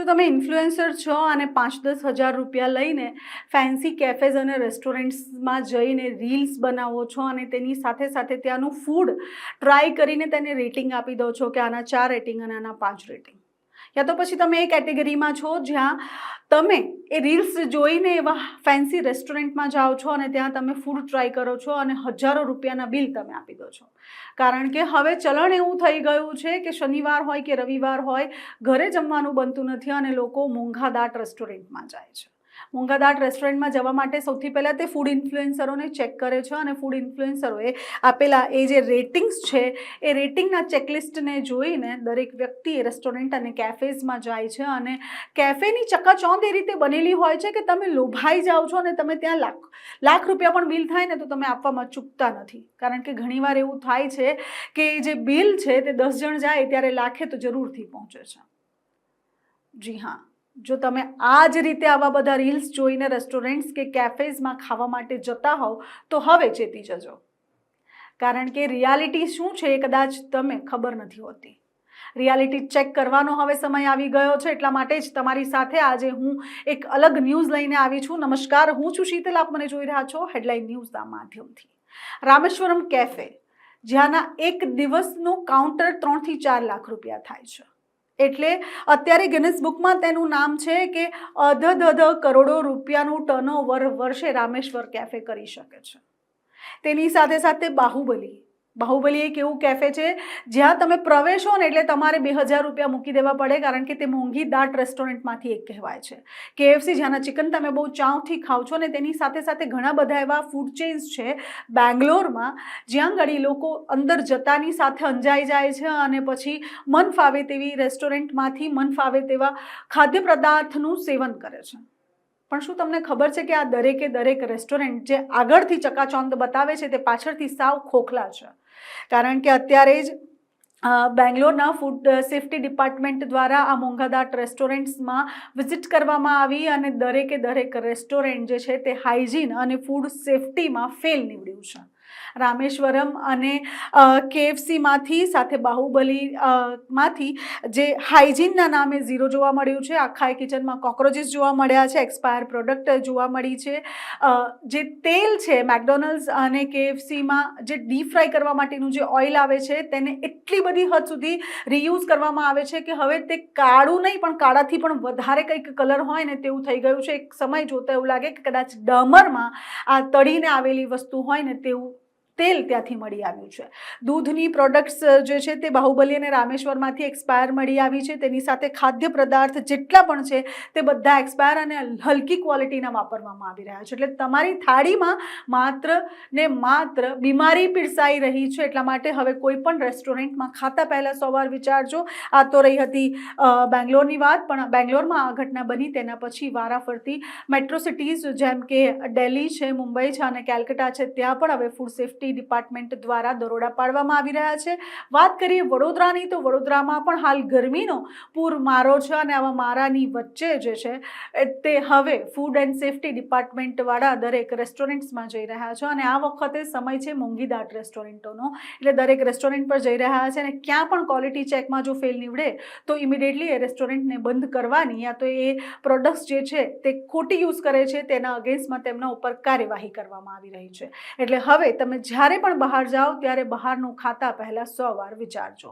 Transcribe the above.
તમે ઇન્ફ્લુએન્સર છો અને 5-10 હજાર રૂપિયા લઈને ફેન્સી કેફેઝ અને રેસ્ટોરન્ટ્સમાં જઈને રીલ્સ બનાવો છો અને તેની સાથે સાથે ત્યાંનું ફૂડ ટ્રાય કરીને તેને રેટિંગ આપી દો છો કે આના 4 રેટિંગ અને આના 5 રેટિંગ, યા તો પછી તમે એ કેટેગરીમાં છો જ્યાં તમે એ રીલ્સ જોઈને એવા ફેન્સી રેસ્ટોરન્ટમાં જાઓ છો અને ત્યાં તમે ફૂડ ટ્રાય કરો છો અને હજારો રૂપિયાના બિલ તમે આપી દો છો. કારણ કે હવે ચલણ એવું થઈ ગયું છે કે શનિવાર હોય કે રવિવાર હોય, ઘરે જમવાનું બનતું નથી અને લોકો મોંઘાદાટ રેસ્ટોરન્ટમાં જાય છે. મોંઘાદાટ રેસ્ટોરન્ટમાં જવા માટે સૌથી પહેલાં તે ફૂડ ઇન્ફ્લુએન્સરોને ચેક કરે છે અને ફૂડ ઇન્ફ્લુએન્સરોએ આપેલા એ જે રેટિંગ્સ છે એ રેટિંગના ચેકલિસ્ટને જોઈને દરેક વ્યક્તિ એ રેસ્ટોરન્ટ અને કેફેઝમાં જાય છે અને કેફેની ચકાચોંધ એ રીતે બનેલી હોય છે કે તમે લોભાઈ જાઓ છો અને તમે ત્યાં લાખ રૂપિયા પણ બિલ થાય ને તો તમે આપવામાં ચૂકતા નથી. કારણ કે ઘણીવાર એવું થાય છે કે જે બિલ છે તે 10 જણ જાય ત્યારે લાખે તો જરૂરથી પહોંચે છે. જી હા, જો તમે આ જ રીતે આવા બધા રીલ્સ જોઈને રેસ્ટોરન્ટ્સ કે કેફેઝમાં ખાવા માટે જતા હોવ તો હવે ચેતી જજો. કારણ કે રિયાલિટી શું છે એ કદાચ તમે ખબર નથી હોતી. રિયાલિટી ચેક કરવાનો હવે સમય આવી ગયો છે. એટલા માટે જ તમારી સાથે આજે હું એક અલગ ન્યૂઝ લઈને આવી છું. નમસ્કાર, હું છું શીતલ, આપ મને જોઈ રહ્યા છો હેડલાઇન ન્યૂઝના માધ્યમથી. રામેશ્વરમ કેફે, જ્યાંના એક દિવસનું કાઉન્ટર 3 થી 4 લાખ રૂપિયા થાય છે. એટલે અત્યારે ગિનિસ બુકમાં તેનું નામ છે કે અધધ કરોડો રૂપિયાનું ટર્નઓવર વર્ષે રામેશ્વર કેફે કરી શકે છે. તેની સાથે સાથે બાહુબલી એક એવું કેફે છે જ્યાં તમે પ્રવેશો ને એટલે તમારે 2000 રૂપિયા મૂકી દેવા પડે, કારણ કે તે મોંઘી દાટ રેસ્ટોરન્ટમાંથી એક કહેવાય છે. KFC, જ્યાંના ચિકન તમે બહુ ચાવથી ખાવ છો, ને તેની સાથે સાથે ઘણા બધા એવા ફૂડ ચેન્સ છે બેંગ્લોરમાં જ્યાં ઘડી લોકો અંદર જતાની સાથે અંજાઈ જાય છે અને પછી મન ફાવે તેવી રેસ્ટોરન્ટમાંથી મન ફાવે તેવા ખાદ્ય પદાર્થનું સેવન કરે છે. પણ શું તમને ખબર છે કે આ દરેક રેસ્ટોરન્ટ જે આગળથી ચકાચોંધ બતાવે છે તે પાછળથી સાવ ખોખલા છે? કારણ કે અત્યારે જ બેંગ્લોરના ફૂડ સેફ્ટી ડિપાર્ટમેન્ટ દ્વારા આ મોંઘાદાટ રેસ્ટોરન્ટ્સમાં વિઝિટ કરવામાં આવી અને દરેક રેસ્ટોરન્ટ જે છે તે હાઇજીન અને ફૂડ સેફ્ટીમાં ફેલ નીવડ્યું છે. રામેશ્વરમ અને KFCમાંથી સાથે બાહુબલીમાંથી જે હાઇજીનના નામે ઝીરો જોવા મળ્યું છે. આખા કિચનમાં કોક્રોચીસ જોવા મળ્યા છે, એક્સપાયર પ્રોડક્ટ જોવા મળી છે. જે તેલ છે મેકડોનલ્ડ્સ અને KFCમાં જે ડીપ ફ્રાય કરવા માટેનું જે ઓઇલ આવે છે તેને એટલી બધી હદ સુધી રીયુઝ કરવામાં આવે છે કે હવે તે કાળું નહીં પણ કાળાથી પણ વધારે કંઈક કલર હોય ને તેવું થઈ ગયું છે. એક સમય જોતા એવું લાગે કે કદાચ ડમરમાં આ તળીને આવેલી વસ્તુ હોય ને તેવું તેલ ત્યાંથી મળી આવ્યું છે. દૂધની પ્રોડક્ટ્સ જે છે તે બાહુબલી અને રામેશ્વરમાંથી એક્સપાયર મળી આવી છે. તેની સાથે ખાદ્ય પદાર્થ જેટલા પણ છે તે બધા એક્સપાયર અને હલકી ક્વોલિટીના વાપરવામાં આવી રહ્યા છે. એટલે તમારી થાળીમાં માત્ર ને માત્ર બીમારી પીરસાઈ રહી છે. એટલા માટે હવે કોઈ પણ રેસ્ટોરન્ટમાં ખાતા પહેલાં 100 વાર વિચારજો. આ તો રહી હતી બેંગ્લોરની વાત, પણ બેંગ્લોરમાં આ ઘટના બની તેના પછી વારાફરતી મેટ્રો સિટીઝ જેમ કે દિલ્હી છે, મુંબઈ છે અને કેલકટા છે ત્યાં પણ હવે ફૂડ સેફ્ટી ડિપાર્ટમેન્ટ દ્વારા દરોડા પાડવામાં આવી રહ્યા છે. વાત કરીએ વડોદરાની, તો વડોદરામાં પણ હાલ ગરમીનો પૂર મારો છે અને આવા મારાની વચ્ચે જે છે તે હવે ફૂડ એન્ડ સેફ્ટી ડિપાર્ટમેન્ટવાળા દરેક રેસ્ટોરન્ટ્સમાં જઈ રહ્યા છે અને આ વખતે સમય છે મોંઘીદાટ રેસ્ટોરન્ટોનો. એટલે દરેક રેસ્ટોરન્ટ પર જઈ રહ્યા છે અને ક્યાં પણ ક્વોલિટી ચેકમાં જો ફેલ નીવડે તો ઇમિડિયેટલી એ રેસ્ટોરન્ટને બંધ કરવાની, યા તો એ પ્રોડક્ટ્સ જે છે તે ખોટી યુઝ કરે છે તેના અગેન્સ્ટમાં તેમના ઉપર કાર્યવાહી કરવામાં આવી રહી છે. એટલે હવે તમે જ્યારે પણ બહાર જાઓ ત્યારે બહારનું ખાતા પહેલાં 100 વાર વિચારજો.